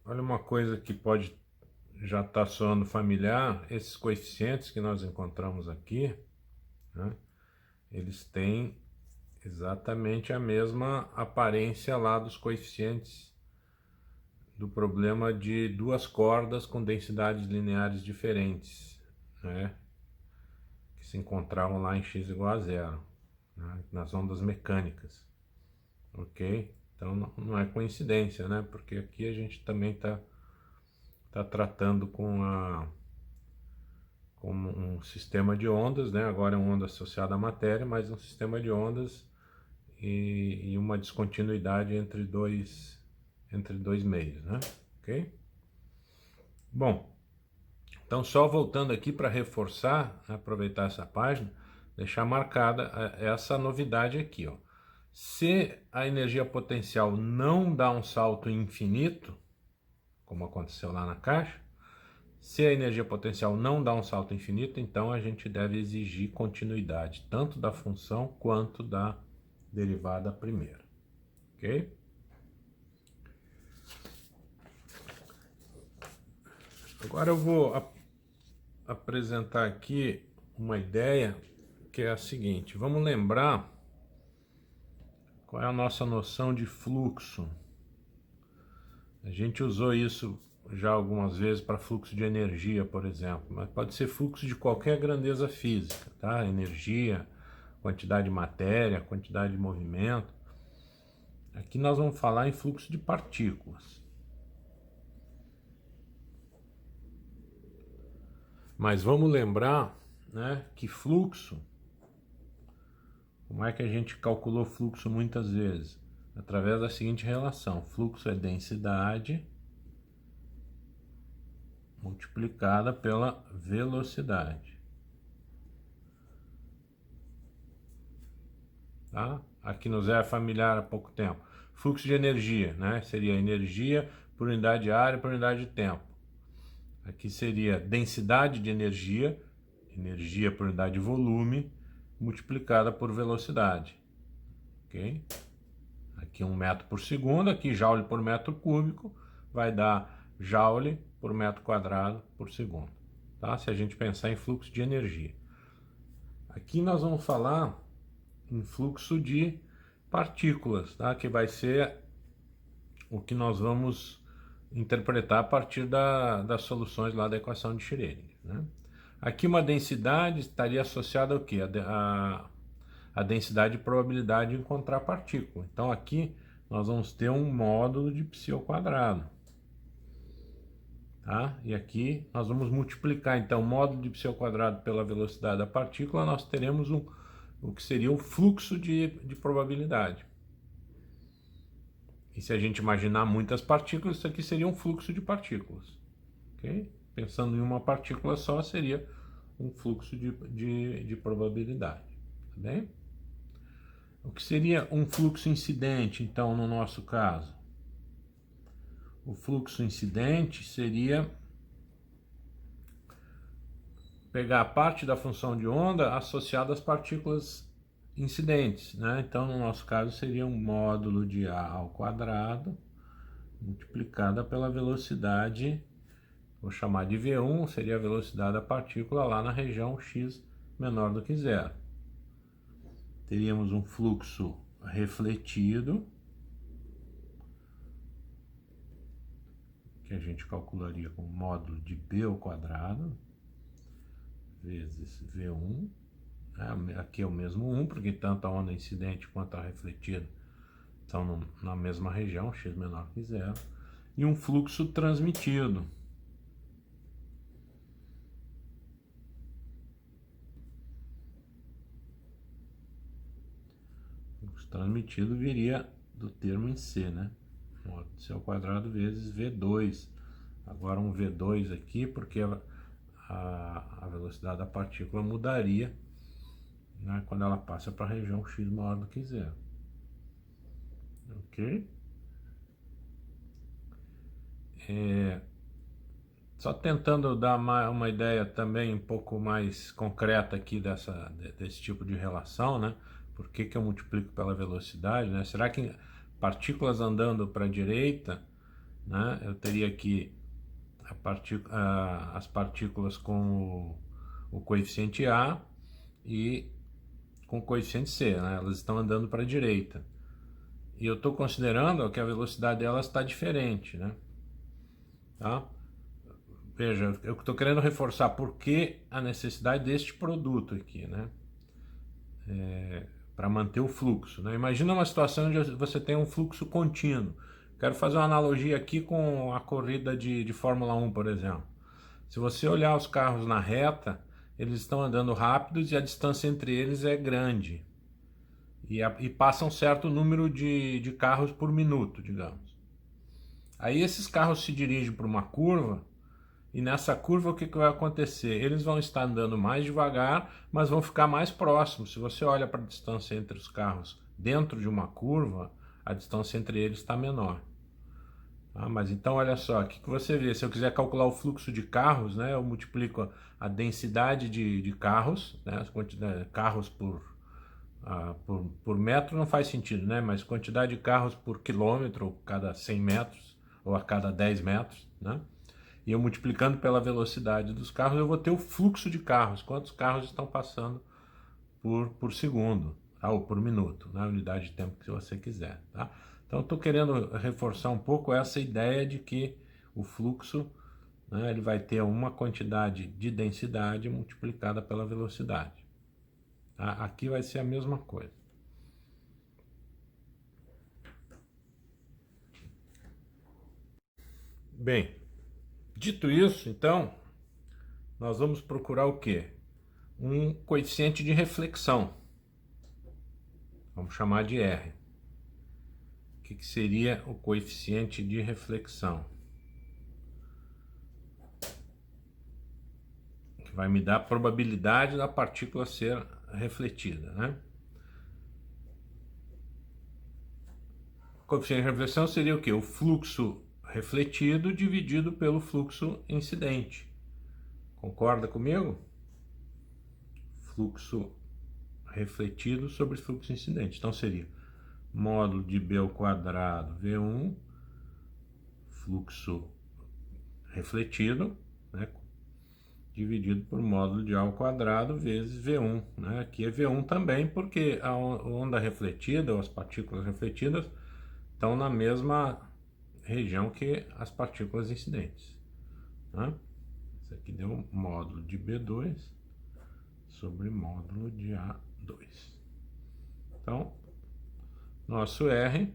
Olha uma coisa que pode já estar soando familiar, esses coeficientes que nós encontramos aqui, né, eles têm exatamente a mesma aparência lá dos coeficientes do problema de duas cordas com densidades lineares diferentes, né, que se encontravam lá em x igual a zero, né, nas ondas mecânicas, ok? Então não é coincidência, né, porque aqui a gente também está tratando como um sistema de ondas, né? Agora é uma onda associada à matéria, mas um sistema de ondas e uma descontinuidade entre dois meios, né? Ok? Bom, então só voltando aqui para reforçar, aproveitar essa página, deixar marcada essa novidade aqui, ó. Se a energia potencial não dá um salto infinito, como aconteceu lá na caixa, se a energia potencial não dá um salto infinito, então a gente deve exigir continuidade, tanto da função quanto da derivada primeira. Ok? Agora eu vou apresentar aqui uma ideia que é a seguinte. Vamos lembrar qual é a nossa noção de fluxo. A gente usou isso já algumas vezes para fluxo de energia, por exemplo, mas pode ser fluxo de qualquer grandeza física, tá? Energia, quantidade de matéria, quantidade de movimento. Aqui nós vamos falar em fluxo de partículas. Mas vamos lembrar, né, que fluxo, como é que a gente calculou fluxo muitas vezes? Através da seguinte relação: fluxo é densidade multiplicada pela velocidade. Tá? Aqui nos é familiar há pouco tempo. Fluxo de energia, né? Seria energia por unidade de área por unidade de tempo. Aqui seria densidade de energia, energia por unidade de volume, multiplicada por velocidade. Ok? Aqui 1 metro por segundo, aqui joule por metro cúbico, vai dar joule por metro quadrado por segundo. Tá? Se a gente pensar em fluxo de energia. Aqui nós vamos falar em fluxo de partículas, tá? Que vai ser o que nós vamos interpretar a partir das soluções lá da equação de Schrödinger, né? Aqui uma densidade estaria associada ao quê? A densidade de probabilidade de encontrar partícula. Então aqui nós vamos ter um módulo de π ao quadrado. Tá? E aqui nós vamos multiplicar então o módulo de π ao quadrado pela velocidade da partícula, nós teremos o que seria o fluxo de probabilidade. E se a gente imaginar muitas partículas, isso aqui seria um fluxo de partículas. Okay? Pensando em uma partícula só, seria um fluxo de probabilidade. Tá bem? O que seria um fluxo incidente, então, no nosso caso? O fluxo incidente seria pegar a parte da função de onda associada às partículas incidentes, né? Então, no nosso caso, seria um módulo de A ao quadrado multiplicada pela velocidade, vou chamar de V1, seria a velocidade da partícula lá na região x menor do que zero. Teríamos um fluxo refletido, que a gente calcularia com módulo de B ao quadrado, vezes V1. Aqui é o mesmo 1, porque tanto a onda incidente quanto a refletida estão na mesma região, x menor que zero. E um fluxo transmitido. O fluxo transmitido viria do termo em C, né? Módulo de C ao quadrado vezes V2. Agora um V2 aqui, porque a velocidade da partícula mudaria, né, quando ela passa para a região x maior do que zero. Ok? Só tentando dar uma ideia também um pouco mais concreta aqui desse tipo de relação, né? Por que eu multiplico pela velocidade, né? Será que partículas andando para a direita né? Eu teria aqui as partículas com o coeficiente A e com o coeficiente C, né? Elas estão andando para a direita. E eu estou considerando que a velocidade delas está diferente, né? Tá? Veja, eu estou querendo reforçar por que a necessidade deste produto aqui, né? Para manter o fluxo, né? Imagina uma situação onde você tem um fluxo contínuo. Quero fazer uma analogia aqui com a corrida de Fórmula 1, por exemplo. Se você olhar os carros na reta, eles estão andando rápidos e a distância entre eles é grande. E passa um certo número de carros por minuto, digamos. Aí esses carros se dirigem para uma curva, e nessa curva o que vai acontecer? Eles vão estar andando mais devagar, mas vão ficar mais próximos. Se você olha para a distância entre os carros dentro de uma curva, a distância entre eles está menor. Ah, mas então olha só, o que você vê? Se eu quiser calcular o fluxo de carros, né, eu multiplico a densidade de carros, né, a quantidade de carros por metro não faz sentido, né, mas quantidade de carros por quilômetro, ou cada 100 metros, ou a cada 10 metros, né, e eu multiplicando pela velocidade dos carros, eu vou ter o fluxo de carros, quantos carros estão passando por segundo, tá? Ou por minuto, na unidade de tempo que você quiser. Tá? Então, estou querendo reforçar um pouco essa ideia de que o fluxo, né, ele vai ter uma quantidade de densidade multiplicada pela velocidade. Tá? Aqui vai ser a mesma coisa. Bem, dito isso, então, nós vamos procurar o quê? Um coeficiente de reflexão. Vamos chamar de R. O que seria o coeficiente de reflexão? Que vai me dar a probabilidade da partícula ser refletida, né? O coeficiente de reflexão seria o quê? O fluxo refletido dividido pelo fluxo incidente. Concorda comigo? Fluxo refletido sobre fluxo incidente. Então seria módulo de B ao quadrado V1, fluxo refletido, né, dividido por módulo de A ao quadrado vezes V1. Né? Aqui é V1 também, porque a onda refletida, ou as partículas refletidas, estão na mesma região que as partículas incidentes. Né? Isso aqui deu módulo de B2 sobre módulo de A2. Então, nosso R,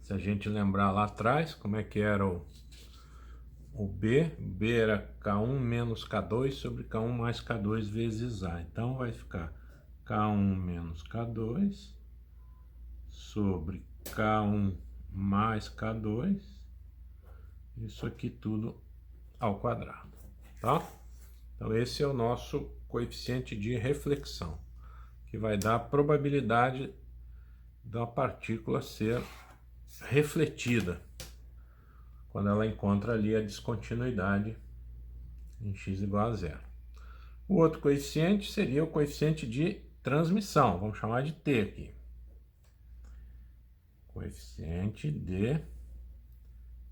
se a gente lembrar lá atrás, como é que era o B era K1 menos K2 sobre K1 mais K2 vezes A. Então vai ficar K1 menos K2 sobre K1 mais K2, isso aqui tudo ao quadrado, tá? Então esse é o nosso coeficiente de reflexão, que vai dar a probabilidade da partícula ser refletida quando ela encontra ali a descontinuidade em x igual a zero. O outro coeficiente seria o coeficiente de transmissão, vamos chamar de T aqui. Coeficiente de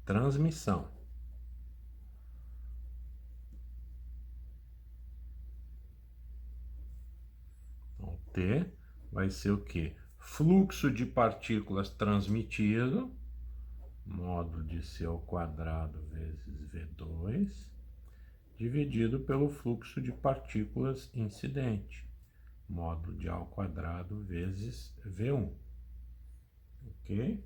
transmissão. Então, T vai ser o quê? Fluxo de partículas transmitido, módulo de C ao quadrado vezes V2, dividido pelo fluxo de partículas incidente, módulo de A ao quadrado vezes V1. Ok?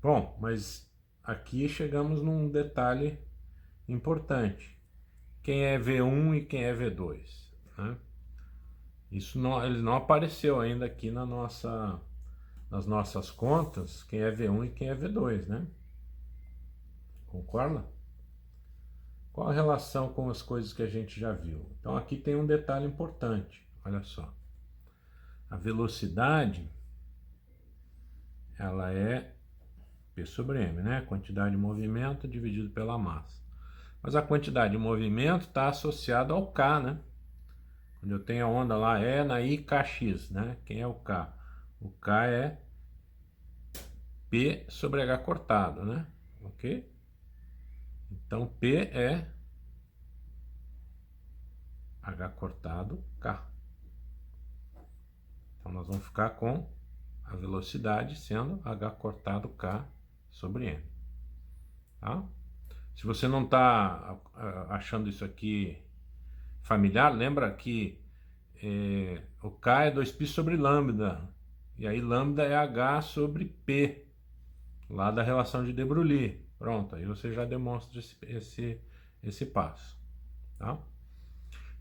Bom, mas aqui chegamos num detalhe importante. Quem é V1 e quem é V2? Né? Isso não, ele não apareceu ainda aqui nas nossas contas, quem é V1 e quem é V2, né? Concorda? Qual a relação com as coisas que a gente já viu? Então aqui tem um detalhe importante, olha só. A velocidade, ela é P sobre M, né? Quantidade de movimento dividido pela massa. Mas a quantidade de movimento está associada ao K, né? Quando eu tenho a onda lá, é na IKX, né? Quem é o K? O K é P sobre H cortado, né? Ok? Então, P é H cortado K. Então, nós vamos ficar com a velocidade sendo H cortado K sobre M. Tá? Se você não está achando isso aqui familiar, lembra que o K é 2π sobre lambda. E aí lambda é H sobre P, lá da relação de de Broglie. Pronto, aí você já demonstra esse passo. Tá?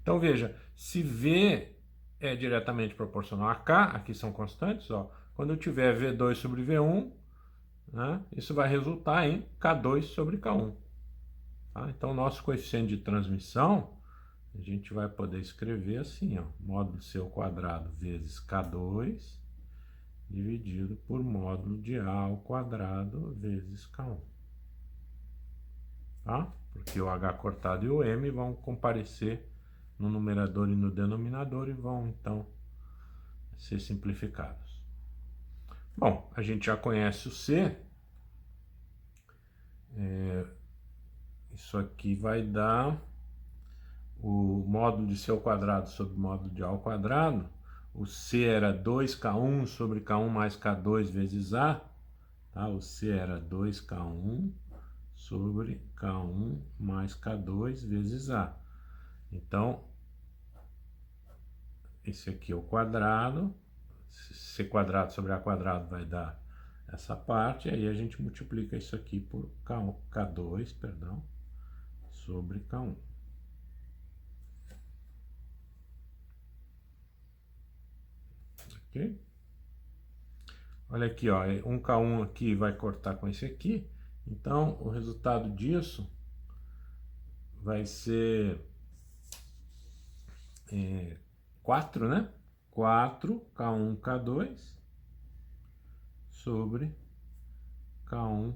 Então veja, se V é diretamente proporcional a K, aqui são constantes, ó, quando eu tiver V2 sobre V1, né, isso vai resultar em K2 sobre K1. Tá? Então nosso coeficiente de transmissão, a gente vai poder escrever assim, ó, módulo C ao quadrado vezes K2 dividido por módulo de A ao quadrado vezes K1. Tá? Porque o H cortado e o M vão comparecer no numerador e no denominador e vão, então, ser simplificados. Bom, a gente já conhece o C. Isso aqui vai dar o módulo de C ao quadrado sobre o módulo de A ao quadrado. O C era 2K1 sobre K1 mais K2 vezes A. Tá? O C era 2K1 sobre K1 mais K2 vezes A. Então, esse aqui é o quadrado. C quadrado sobre A quadrado vai dar essa parte. Aí a gente multiplica isso aqui por K2, perdão, sobre K1. Ok? Olha aqui, ó, um K1 aqui vai cortar com esse aqui. Então, o resultado disso vai ser 4, né? 4 K1, K2 sobre K1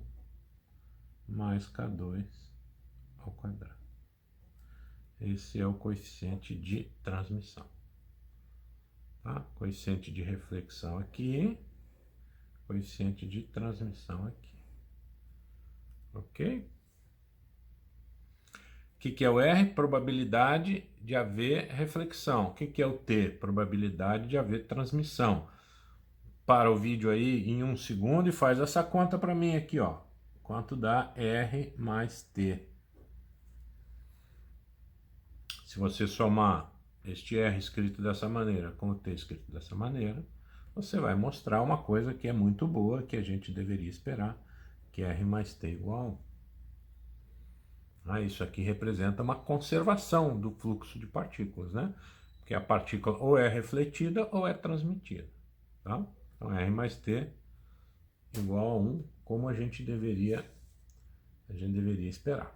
mais K2 ao quadrado. Esse é o coeficiente de transmissão. Tá? Coeficiente de reflexão aqui, coeficiente de transmissão aqui. Ok? O que é o R? Probabilidade de haver reflexão. O que é o T? Probabilidade de haver transmissão. Para o vídeo aí em 1 segundo e faz essa conta para mim aqui, ó. Quanto dá R mais T? Se você somar este R escrito dessa maneira com o T escrito dessa maneira, você vai mostrar uma coisa que é muito boa, que a gente deveria esperar, que é R mais T igual a 1. Isso aqui representa uma conservação do fluxo de partículas, né? Porque a partícula ou é refletida ou é transmitida. Tá? Então R mais T igual a 1, como a gente deveria esperar.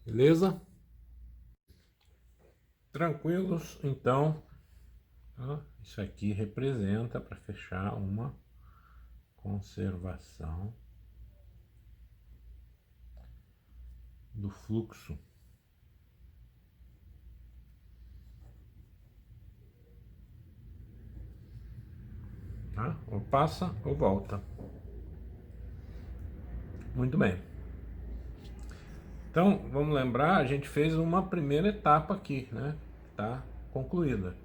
Beleza? Tranquilos? Então, isso aqui representa, para fechar, uma conservação do fluxo. Tá? Ou passa ou volta. Muito bem. Então, vamos lembrar, a gente fez uma primeira etapa aqui, né? Está concluída.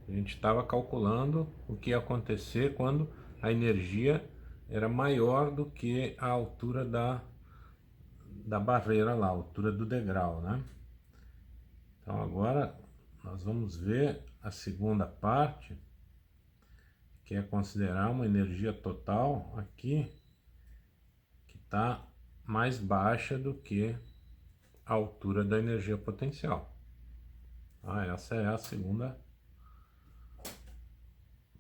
A gente estava calculando o que ia acontecer quando a energia era maior do que a altura da barreira lá, a altura do degrau, né? Então agora nós vamos ver a segunda parte, que é considerar uma energia total aqui que está mais baixa do que a altura da energia potencial. Essa é a segunda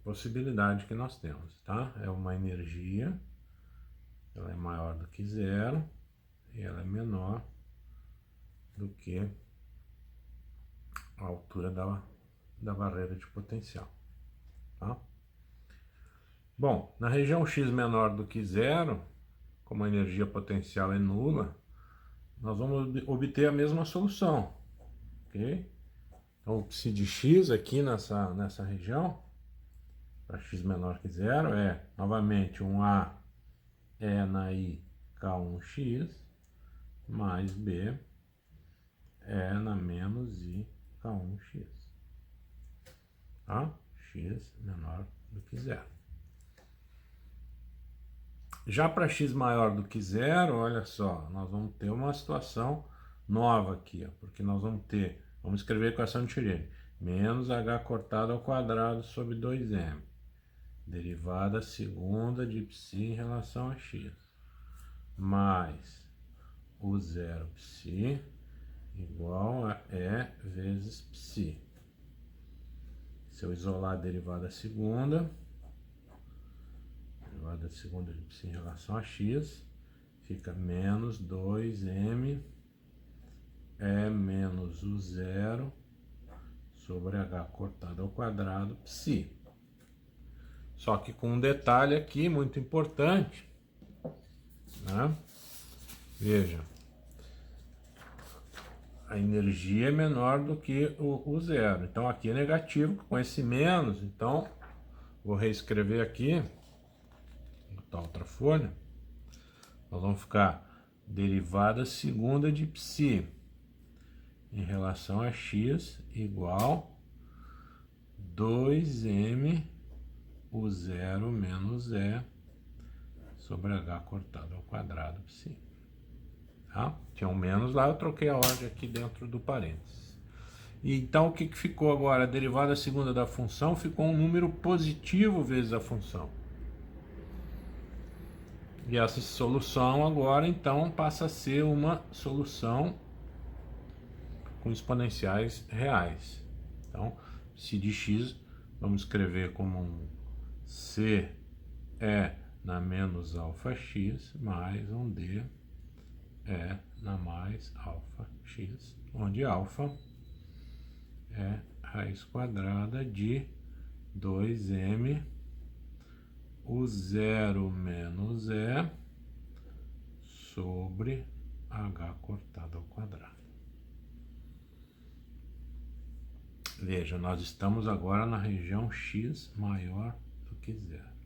possibilidade que nós temos, tá? É uma energia, ela é maior do que zero e ela é menor do que a altura da barreira de potencial, tá? Bom, na região x menor do que zero, como a energia potencial é nula, nós vamos obter a mesma solução, ok? Então, o psi de x aqui nessa região, para x menor que zero, é novamente um A E na I K1x mais B E na menos I K1x. Tá? X menor do que zero. Já para x maior do que zero, olha só, nós vamos ter uma situação nova aqui, ó, porque nós vamos escrever a equação de Schrödinger, menos h cortado ao quadrado sobre 2m, derivada segunda de psi em relação a x, mais o zero psi igual a E vezes psi. Se eu isolar a derivada segunda de psi em relação a x, fica menos 2m E menos o zero sobre h cortado ao quadrado psi. Só que com um detalhe aqui muito importante, né? Veja, a energia é menor do que o zero. Então aqui é negativo, com esse menos, então vou reescrever aqui, botar outra folha, nós vamos ficar derivada segunda de psi em relação a x igual 2m o zero menos E sobre h cortado ao quadrado psi. Tá? Tinha um menos lá, eu troquei a ordem aqui dentro do parênteses. E então o que ficou agora? A derivada segunda da função ficou um número positivo vezes a função. E essa solução agora então passa a ser uma solução com exponenciais reais. Então, se de x, vamos escrever como um C E na menos alfa x mais um D E na mais alfa x, onde alfa é raiz quadrada de 2m o zero menos E sobre h cortado ao quadrado. Veja, nós estamos agora na região x maior do que zero.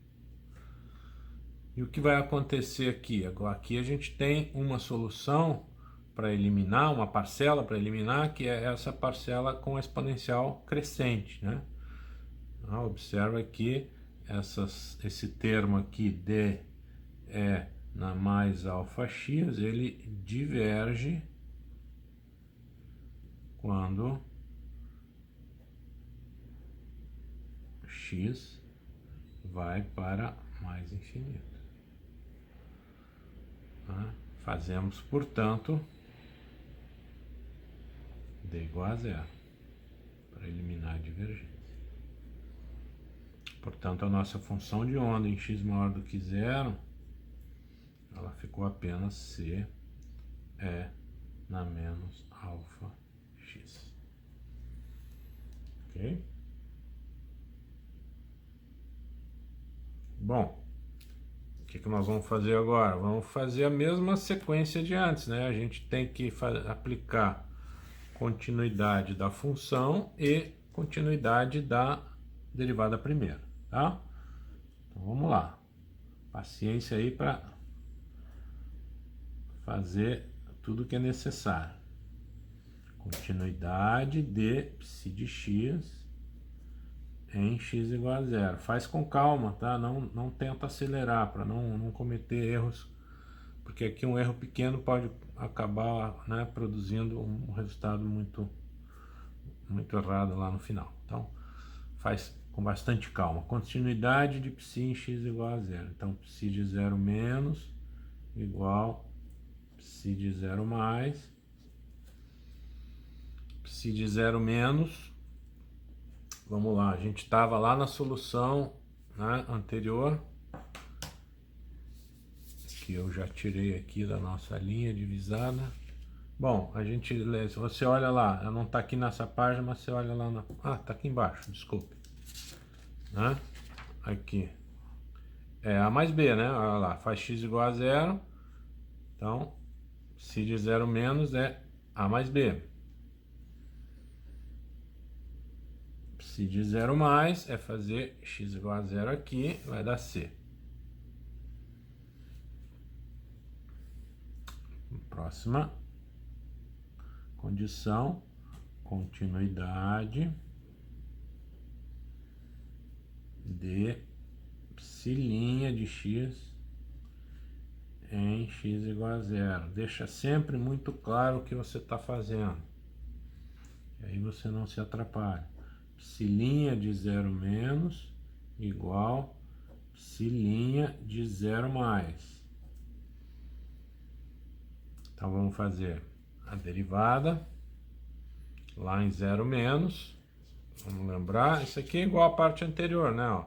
E o que vai acontecer aqui? Agora, aqui a gente tem uma solução para eliminar, uma parcela para eliminar, que é essa parcela com a exponencial crescente, né? Observa que esse termo aqui, D E na mais alfa x, ele diverge quando x vai para mais infinito. Fazemos, portanto, D igual a zero, para eliminar a divergência. Portanto, a nossa função de onda em x maior do que zero, ela ficou apenas C E na menos alfa x. Ok? Bom, o que nós vamos fazer agora? Vamos fazer a mesma sequência de antes, né? A gente tem que aplicar continuidade da função e continuidade da derivada primeira, tá? Então vamos lá. Paciência aí para fazer tudo que é necessário. Continuidade de psi de x em x igual a zero. Faz com calma, tá? Não tenta acelerar para não cometer erros, porque aqui um erro pequeno pode acabar, né, produzindo um resultado muito errado lá no final. Então, faz com bastante calma. Continuidade de psi em x igual a zero. Então, psi de zero menos igual psi de zero mais. Psi de zero menos. Vamos lá, a gente estava lá na solução, né, anterior, que eu já tirei aqui da nossa linha divisada. Bom, a gente lê, se você olha lá, ela não está aqui nessa página, mas você olha lá na... tá aqui embaixo, desculpe. Né? Aqui. É A mais B, né? Olha lá, faz x igual a zero. Então, psi de zero menos é A mais B. Psi de zero mais é fazer x igual a zero aqui, vai dar C. Próxima condição, continuidade de psi' de x em x igual a zero. Deixa sempre muito claro o que você está fazendo. E aí você não se atrapalha. Psi' de 0 menos igual psi' de 0 mais. Então vamos fazer a derivada lá em 0 menos. Vamos lembrar, isso aqui é igual à parte anterior, né? Ó.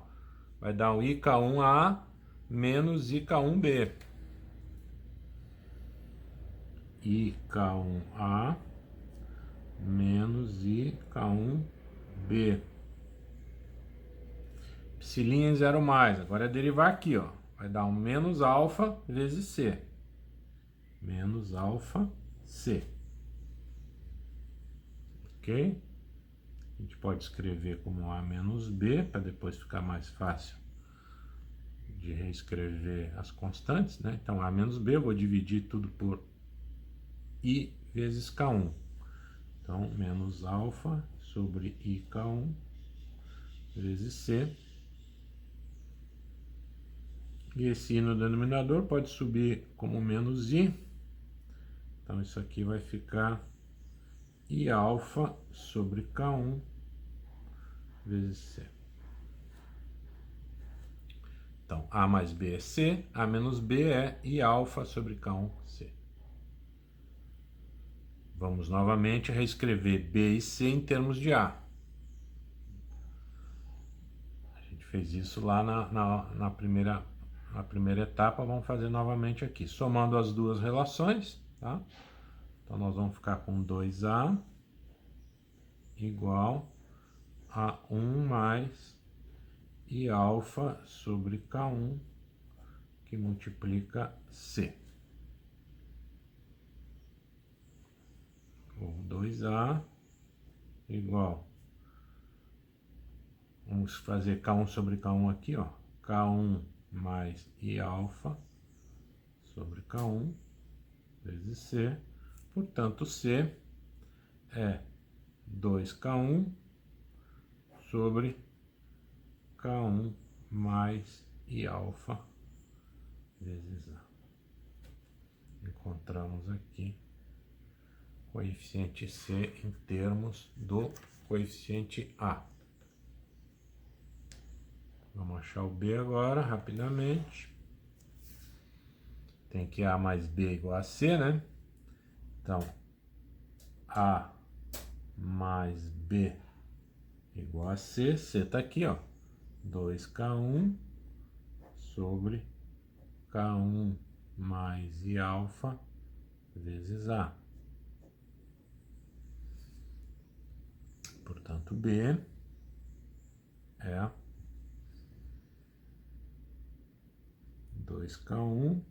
Vai dar um IK1A menos IK1B. IK1A menos IK1B. Psi' em 0 mais. Agora é derivar aqui, ó. Vai dar um menos alfa vezes C. Menos alfa C. Ok? A gente pode escrever como A menos B, para depois ficar mais fácil de reescrever as constantes, né? Então, A menos B, eu vou dividir tudo por I vezes K1. Então, menos alfa sobre IK1 vezes C. E esse I no denominador pode subir como menos I. Então, isso aqui vai ficar I alfa sobre K1 vezes C. Então, A mais B é C, A menos B é I alfa sobre K1 C. Vamos novamente reescrever B e C em termos de A. A gente fez isso lá na primeira etapa, vamos fazer novamente aqui. Somando as duas relações, tá? Então, nós vamos ficar com 2A igual a 1 mais I alfa sobre K1, que multiplica C. Ou 2A igual, vamos fazer K1 sobre K1 aqui, ó. K1 mais I alfa sobre K1 vezes C. Portanto, C é 2K1 sobre K1 mais I alfa vezes A. Encontramos aqui coeficiente C em termos do coeficiente A. Vamos achar o B agora, rapidamente. Tem que A mais B igual a C, né? Então, A mais B igual a C. C está aqui, ó. 2K1 sobre K1 mais I alfa vezes A. Portanto, B é 2K1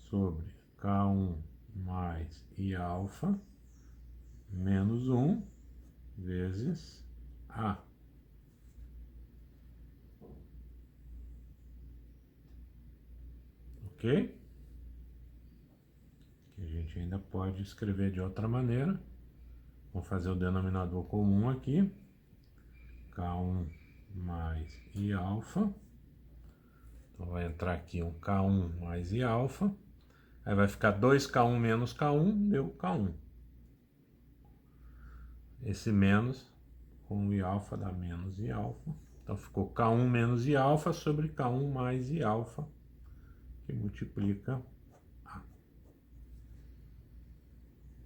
sobre K1 mais I alfa menos 1 vezes A. Ok? Que a gente ainda pode escrever de outra maneira. Vamos fazer o denominador comum aqui. K1 mais I alfa. Então vai entrar aqui um K1 mais I alfa. Aí vai ficar 2K1 menos K1, deu K1. Esse menos com I alfa dá menos I alfa. Então ficou K1 menos I alfa sobre K1 mais I alfa, que multiplica A.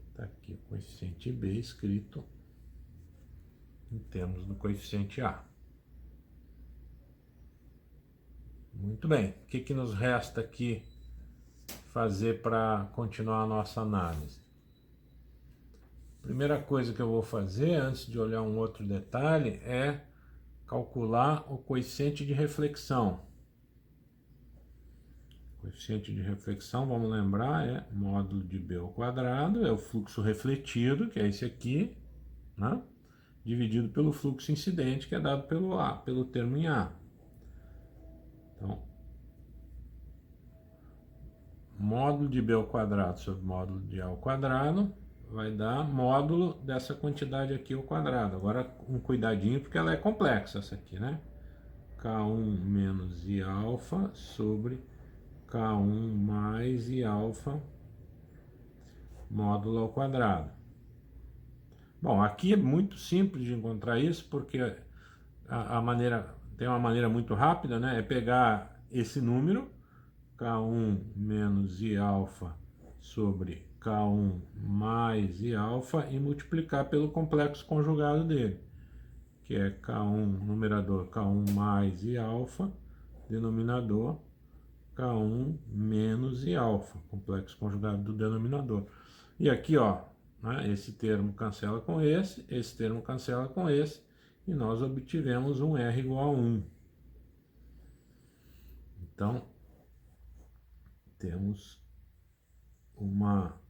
Está aqui o coeficiente B escrito em termos do coeficiente A. Muito bem. O que nos resta aqui fazer para continuar a nossa análise? Primeira coisa que eu vou fazer, antes de olhar um outro detalhe, é calcular o coeficiente de reflexão. O coeficiente de reflexão, vamos lembrar, é módulo de B ao quadrado, é o fluxo refletido, que é esse aqui, né? Dividido pelo fluxo incidente, que é dado pelo A, pelo termo em A. Então, módulo de B ao quadrado sobre módulo de A ao quadrado vai dar módulo dessa quantidade aqui ao quadrado. Agora, um cuidadinho, porque ela é complexa essa aqui, né? K1 menos I alfa sobre K1 mais I alfa módulo ao quadrado. Bom, aqui é muito simples de encontrar isso, porque tem uma maneira muito rápida, né? É pegar esse número, K1 menos I alfa sobre K1 mais I alfa, e multiplicar pelo complexo conjugado dele, que é K1, numerador K1 mais I alfa, denominador K1 menos I alfa, complexo conjugado do denominador. E aqui, ó, né, esse termo cancela com esse termo cancela com esse, e nós obtivemos um R igual a 1. Então, temos uma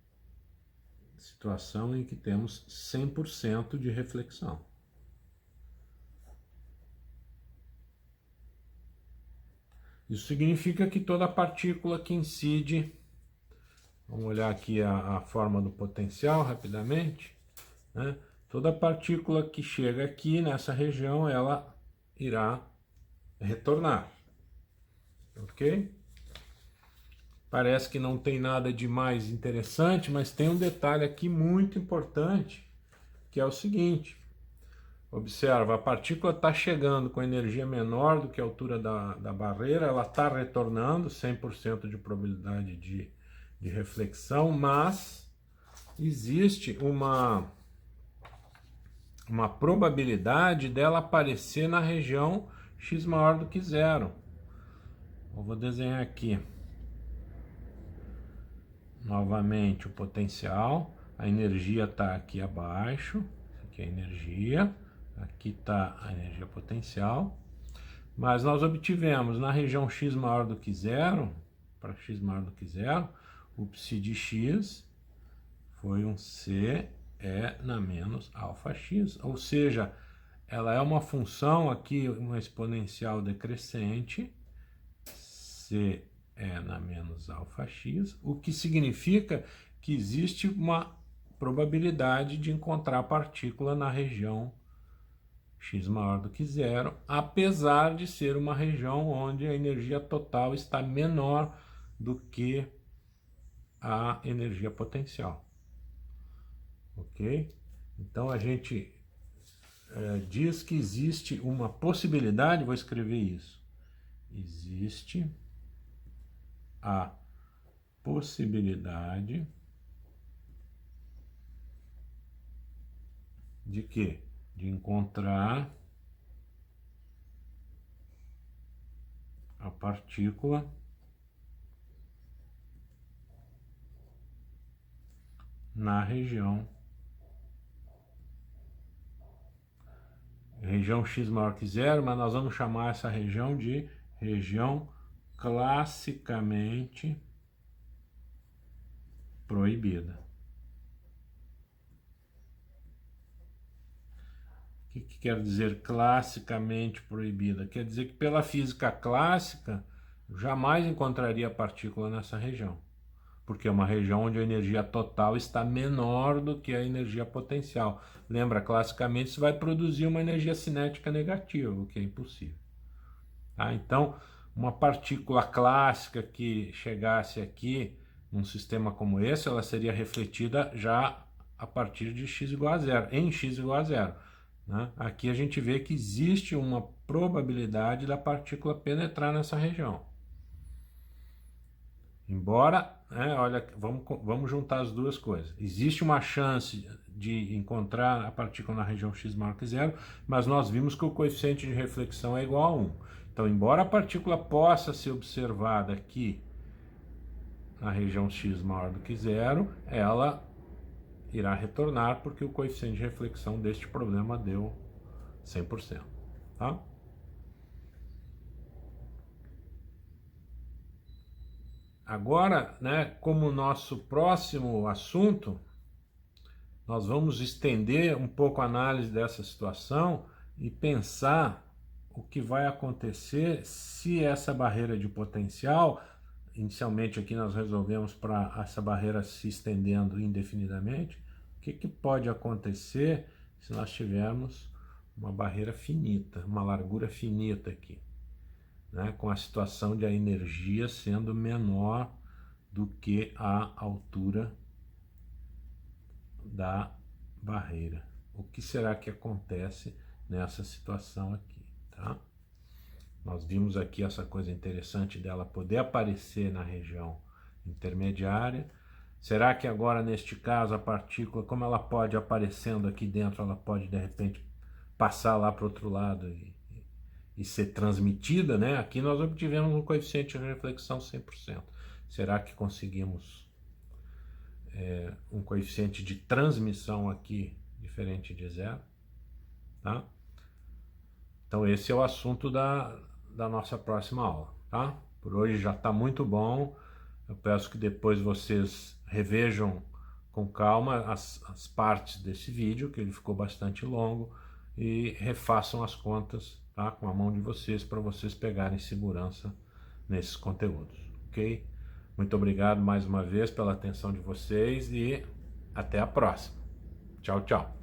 situação em que temos 100% de reflexão. Isso significa que toda partícula que incide, vamos olhar aqui a forma do potencial rapidamente, né? Toda partícula que chega aqui nessa região, ela irá retornar, ok? Parece que não tem nada de mais interessante, mas tem um detalhe aqui muito importante, que é o seguinte. Observa, a partícula está chegando com energia menor do que a altura da barreira, ela está retornando, 100% de probabilidade de reflexão, mas existe uma probabilidade dela aparecer na região x maior do que zero. Eu vou desenhar aqui novamente o potencial, a energia está aqui abaixo, isso aqui é a energia, aqui está a energia potencial, mas nós obtivemos na região x maior do que zero, para x maior do que zero, o psi de x foi um C E na menos alfa x, ou seja, ela é uma função aqui, uma exponencial decrescente, C E na menos alfa x, o que significa que existe uma probabilidade de encontrar a partícula na região x maior do que zero, apesar de ser uma região onde a energia total está menor do que a energia potencial. Ok? Então a gente diz que existe uma possibilidade, vou escrever isso, existe a possibilidade de quê? De encontrar a partícula na região x maior que zero, mas nós vamos chamar essa região de região classicamente proibida. O que quer dizer classicamente proibida? Quer dizer que pela física clássica eu jamais encontraria a partícula nessa região, porque é uma região onde a energia total está menor do que a energia potencial. Lembra, classicamente isso vai produzir uma energia cinética negativa, o que é impossível. Tá? Então, uma partícula clássica que chegasse aqui num sistema como esse, ela seria refletida já a partir de x igual a zero, em x igual a zero. Né? Aqui a gente vê que existe uma probabilidade da partícula penetrar nessa região. Embora, né, olha, vamos juntar as duas coisas. Existe uma chance de encontrar a partícula na região x maior que zero, mas nós vimos que o coeficiente de reflexão é igual a 1. Então, embora a partícula possa ser observada aqui na região x maior do que zero, ela irá retornar porque o coeficiente de reflexão deste problema deu 100%. Tá? Agora, né, como nosso próximo assunto, nós vamos estender um pouco a análise dessa situação e pensar o que vai acontecer se essa barreira de potencial inicialmente aqui nós resolvemos para essa barreira se estendendo indefinidamente. O que pode acontecer se nós tivermos uma barreira finita, uma largura finita aqui, né? Com a situação de a energia sendo menor do que a altura da barreira. O que será que acontece nessa situação aqui, tá? Nós vimos aqui essa coisa interessante dela poder aparecer na região intermediária. Será que agora, neste caso, a partícula, como ela pode aparecendo aqui dentro, ela pode de repente passar lá para o outro lado e ser transmitida, né? Aqui nós obtivemos um coeficiente de reflexão 100%. Será que conseguimos um coeficiente de transmissão aqui diferente de zero? Tá? Então esse é o assunto da nossa próxima aula, tá? Por hoje já está muito bom. Eu peço que depois vocês revejam com calma as partes desse vídeo, que ele ficou bastante longo, e refaçam as contas, tá? Com a mão de vocês, para vocês pegarem segurança nesses conteúdos, ok? Muito obrigado mais uma vez pela atenção de vocês e até a próxima. Tchau, tchau.